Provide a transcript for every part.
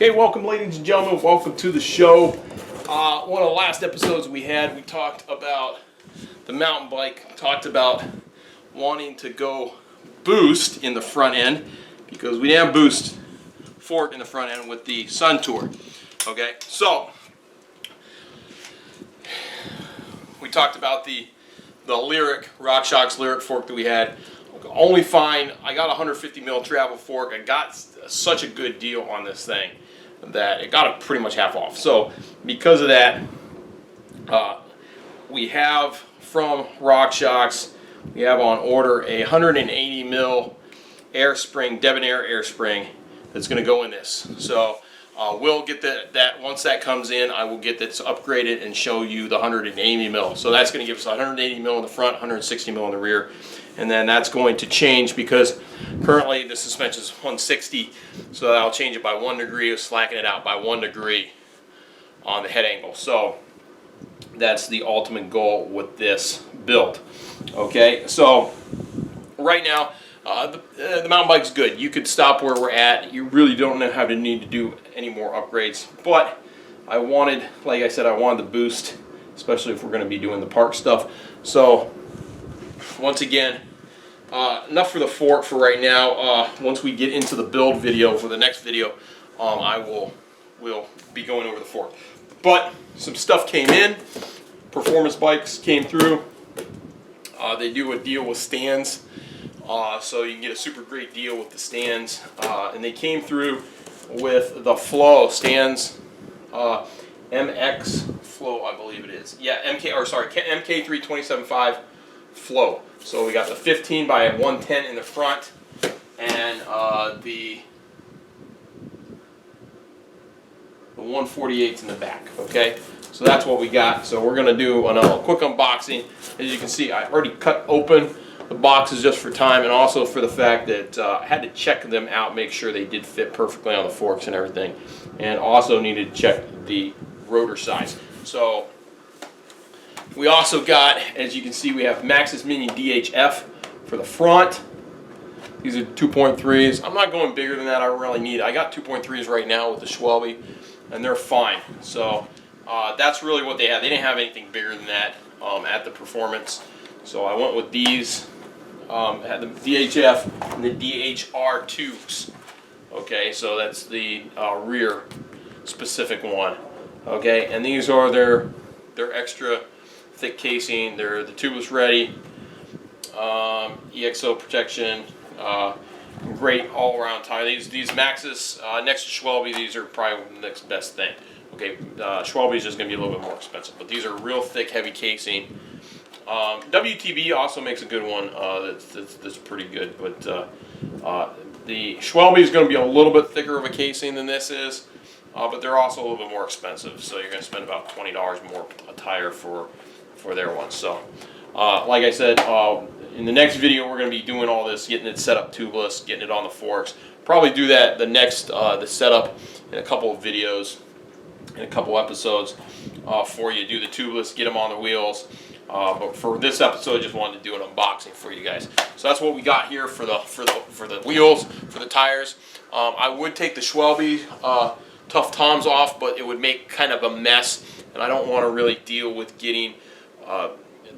Okay, welcome ladies and gentlemen, welcome to the show. One of the last episodes we talked about the mountain bike, talked about wanting to go boost in the front end because we didn't have boost fork in the front end with the Sun Tour. Okay, so we talked about the Lyric, RockShox Lyric fork that we had. Only fine, I got a 150 mil travel fork. I got such a good deal on this thing that it got it pretty much half off. So because of that, we have from RockShox, we have on order a 180 mil air spring, debonair air spring that's going to go in this. So we'll get that once that comes in, I will get this upgraded and show you the 180 mil. So that's going to give us 180 mil in the front, 160 mil in the rear. And then that's going to change because currently the suspension is 160, so I'll change it by 1 degree, slacken it out by 1 degree on the head angle. So that's the ultimate goal with this build. Okay, so right now the mountain bike's good. You could stop where we're at. You really don't have to need to do any more upgrades. But I wanted, like I said, I wanted the boost, especially if we're going to be doing the park stuff. So once again, enough for the fork for right now. Once we get into the build video for the next video, we'll be going over the fork. But some stuff came in. Performance bikes came through. They do a deal with stands, so you can get a super great deal with the stands. And they came through with the Flow stands, MX Flow, I believe it is. Yeah, MK3 27.5 Flow. So we got the 15 by 110 in the front and the 148 in the back. Okay, so that's what we got. So we're gonna do a quick unboxing. As you can see, I already cut open the boxes just for time and also for the fact that I had to check them out, make sure they did fit perfectly on the forks and everything, and also needed to check the rotor size. So we also got, as you can see, we have Maxxis Mini DHF for the front. These are 2.3s. I'm not going bigger than that. I really need. I got 2.3s right now with the Schwalbe, and they're fine. So that's really what they had. They didn't have anything bigger than that at the Performance. So I went with these. Had the DHF and the DHR tubes. Okay, so that's the rear specific one. Okay, and these are their extra thick casing. They're the tubeless ready, EXO protection, great all around tire. These Maxxis next to Schwalbe, these are probably the next best thing. Okay, Schwalbe is just going to be a little bit more expensive, but these are real thick, heavy casing. WTB also makes a good one. That's pretty good, but the Schwalbe is going to be a little bit thicker of a casing than this is, but they're also a little bit more expensive. So you're going to spend about $20 more a tire for their ones. So like I said, in the next video we're going to be doing all this, getting it set up tubeless, getting it on the forks. Probably do that the setup in a couple of videos, in a couple episodes for you. Do the tubeless, get them on the wheels. But for this episode, I just wanted to do an unboxing for you guys. So that's what we got here for the wheels, for the tires. I would take the Schwalbe Tough Toms off, but it would make kind of a mess, and I don't want to really deal with getting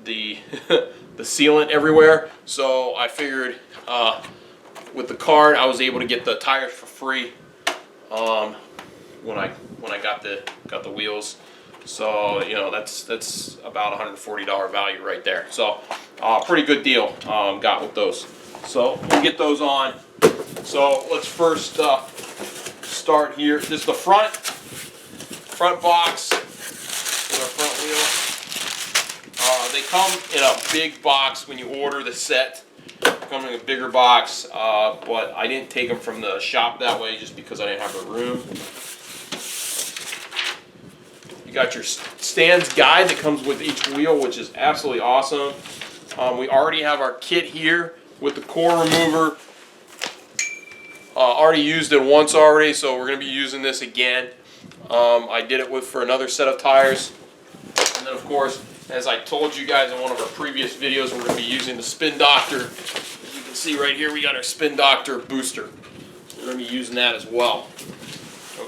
the the sealant everywhere. So I figured with the card I was able to get the tires for free when I got the wheels. So you know that's about $140 value right there. So pretty good deal got with those. So we'll get those on. So let's first start here. This is the front box with our front wheel. They come in a big box when you order the set. They come in a bigger box, but I didn't take them from the shop that way just because I didn't have the room. You got your stands guide that comes with each wheel, which is absolutely awesome. We already have our kit here with the core remover. Already used it once already, so we're going to be using this again. I did it for another set of tires. And then of course, as I told you guys in one of our previous videos, we're going to be using the Spin Doctor. As you can see right here, we got our Spin Doctor booster. We're going to be using that as well.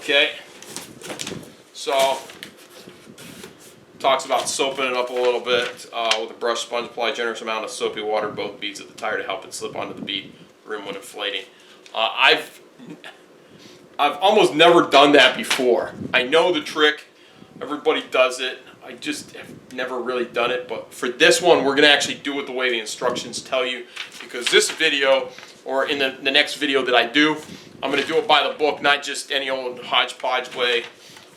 Okay, so talks about soaping it up a little bit with a brush sponge. Apply a generous amount of soapy water to both beads of the tire to help it slip onto the bead rim when inflating. I've almost never done that before. I know the trick. Everybody does it. I just have never really done it. But for this one, we're going to actually do it the way the instructions tell you. Because this video, or in the next video that I do, I'm going to do it by the book, not just any old hodgepodge way.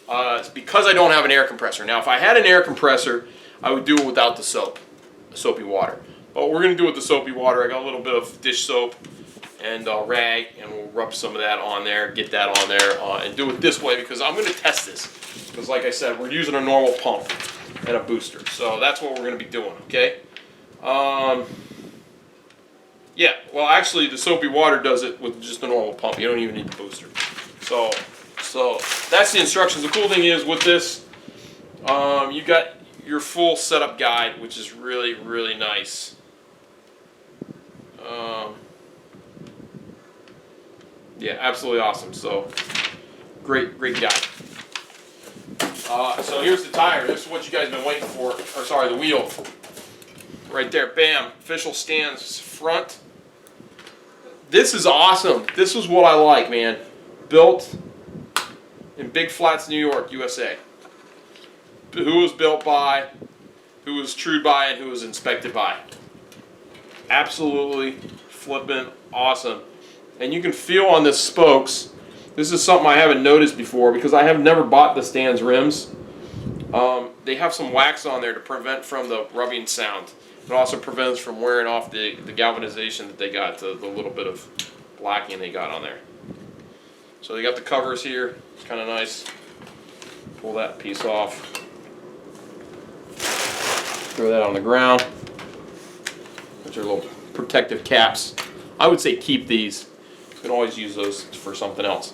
It's because I don't have an air compressor. Now, if I had an air compressor, I would do it without the soapy water. But we're going to do it with the soapy water. I got a little bit of dish soap and rag, and we'll rub some of that on there, get that on there, and do it this way because I'm going to test this. Because like I said, we're using a normal pump and a booster. So that's what we're going to be doing, okay? Yeah, well actually the soapy water does it with just a normal pump. You don't even need the booster. So that's the instructions. The cool thing is with this, you got your full setup guide, which is really, really nice. Yeah, absolutely awesome. So great guide. So here's the tire. This is what you guys have been waiting for. Or sorry, the wheel. Right there, bam. Official stands front. This is awesome. This is what I like, man. Built in Big Flats, New York, USA. Who was built by, who was trued by, and who was inspected by. Absolutely flippin' awesome. And you can feel on the spokes, this is something I haven't noticed before because I have never bought the Stan's rims. They have some wax on there to prevent from the rubbing sound. It also prevents from wearing off the galvanization that they got, the little bit of blacking they got on there. So they got the covers here. It's kind of nice. Pull that piece off. Throw that on the ground. Which are little protective caps. I would say keep these. You can always use those for something else.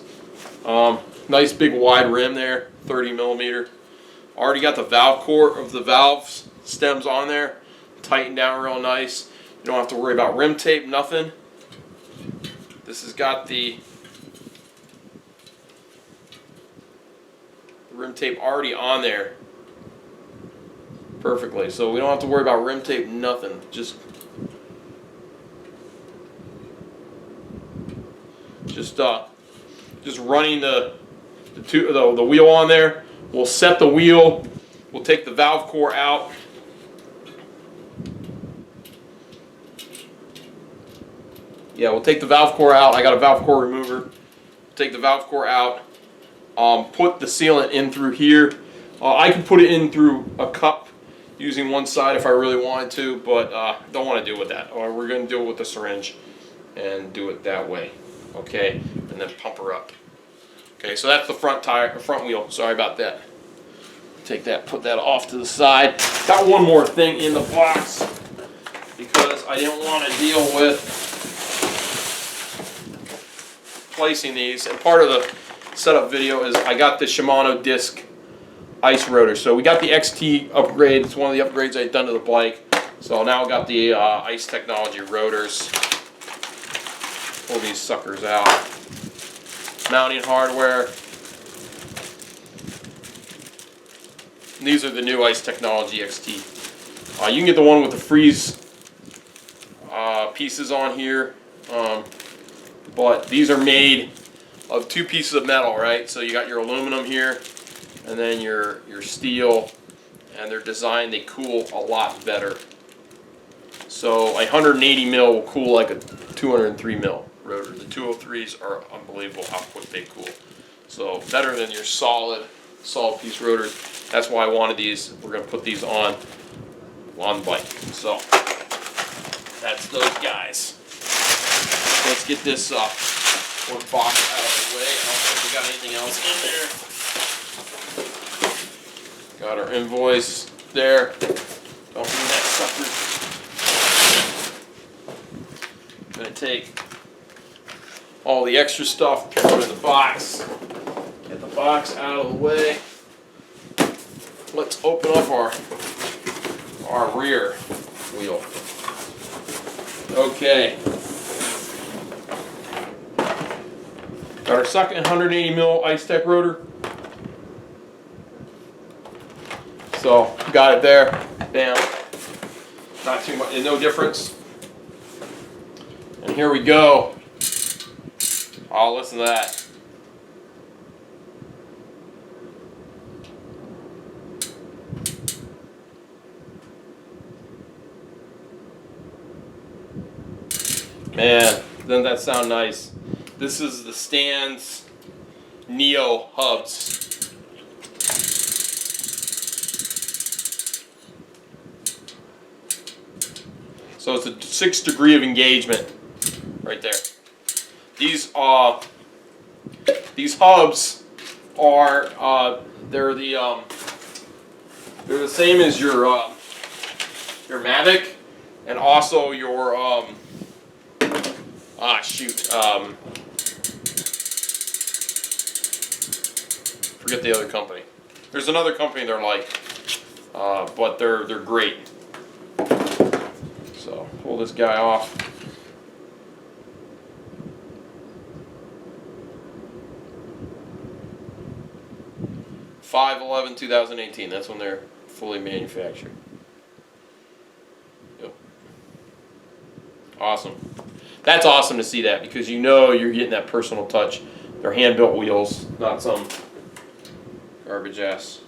Nice big wide rim there, 30 millimeter. Already got the valve core of the valve stems on there. Tightened down real nice. You don't have to worry about rim tape, nothing. This has got the rim tape already on there perfectly. So we don't have to worry about rim tape, nothing. Just running the wheel on there. We'll set the wheel. We'll take the valve core out. Yeah, we'll take the valve core out. I got a valve core remover. Take the valve core out. Put the sealant in through here. I can put it in through a cup using one side if I really wanted to, but don't want to do it with that. Or we're going to do it with the syringe and do it that way. Okay, and then pump her up. Okay, so that's the front tire, front wheel. Sorry about that. Take that, put that off to the side. Got one more thing in the box because I didn't want to deal with placing these. And part of the setup video is I got the Shimano disc ice rotor. So we got the XT upgrade. It's one of the upgrades I've done to the bike. So now I got the ice technology rotors. Pull these suckers out. Mounting hardware. And these are the new ice technology XT. You can get the one with the freeze pieces on here. But these are made of two pieces of metal, right? So you got your aluminum here, and then your steel, and they're designed, they cool a lot better. So 180 mil will cool like a 203 mil rotor. The 203s are unbelievable how quick they cool. So better than your solid piece rotors. That's why I wanted these. We're going to put these on the bike. So that's those guys. Let's get this one box out of the way. I don't think we got anything else in there. Got our invoice there. Don't need that sucker. Gonna take all the extra stuff, put it in the box. Get the box out of the way. Let's open up our rear wheel. Okay. Got our second 180 mil Ice Tech rotor. So got it there. Bam. Not too much, no difference. And here we go. Oh, listen to that. Man, doesn't that sound nice? This is the Stan's Neo hubs. So it's a 6th degree of engagement right there. These hubs are they're the same as your Mavic, and also your forget the other company. There's another company they're like, but they're great. So pull this guy off. (5/11/2018). That's when they're fully manufactured. Yep. Awesome. That's awesome to see that, because you know you're getting that personal touch. They're hand-built wheels, not some garbage ass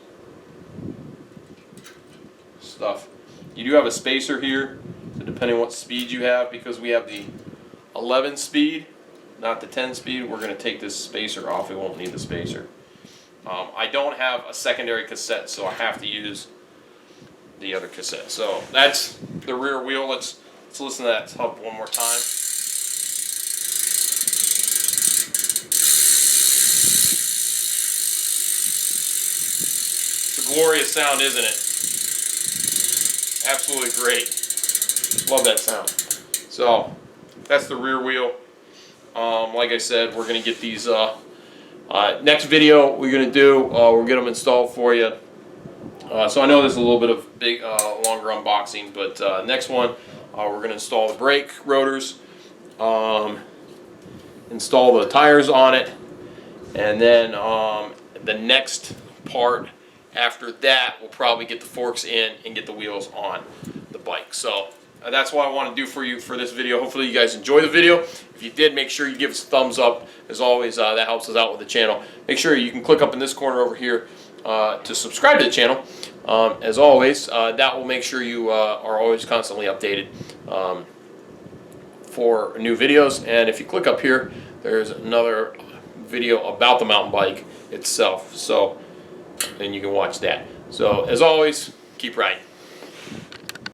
stuff. You do have a spacer here, so depending on what speed you have, because we have the 11 speed, not the 10 speed, we're going to take this spacer off. We won't need the spacer. I don't have a secondary cassette, so I have to use the other cassette. So that's the rear wheel. Let's listen to that hub one more time. It's a glorious sound, isn't it? Absolutely great. Love that sound. So that's the rear wheel. Like I said, we're going to get these next video we're going to do, we'll get them installed for you. So I know this is a little bit of big, longer unboxing, but next one we're going to install the brake rotors, install the tires on it, and then the next part after that we'll probably get the forks in and get the wheels on the bike. So that's what I want to do for you for this video. Hopefully you guys enjoy the video. If you did, make sure you give us a thumbs up. As always, that helps us out with the channel. Make sure you can click up in this corner over here to subscribe to the channel. As always, that will make sure you are always constantly updated for new videos. And if you click up here, there's another video about the mountain bike itself. So then you can watch that. So as always, keep riding.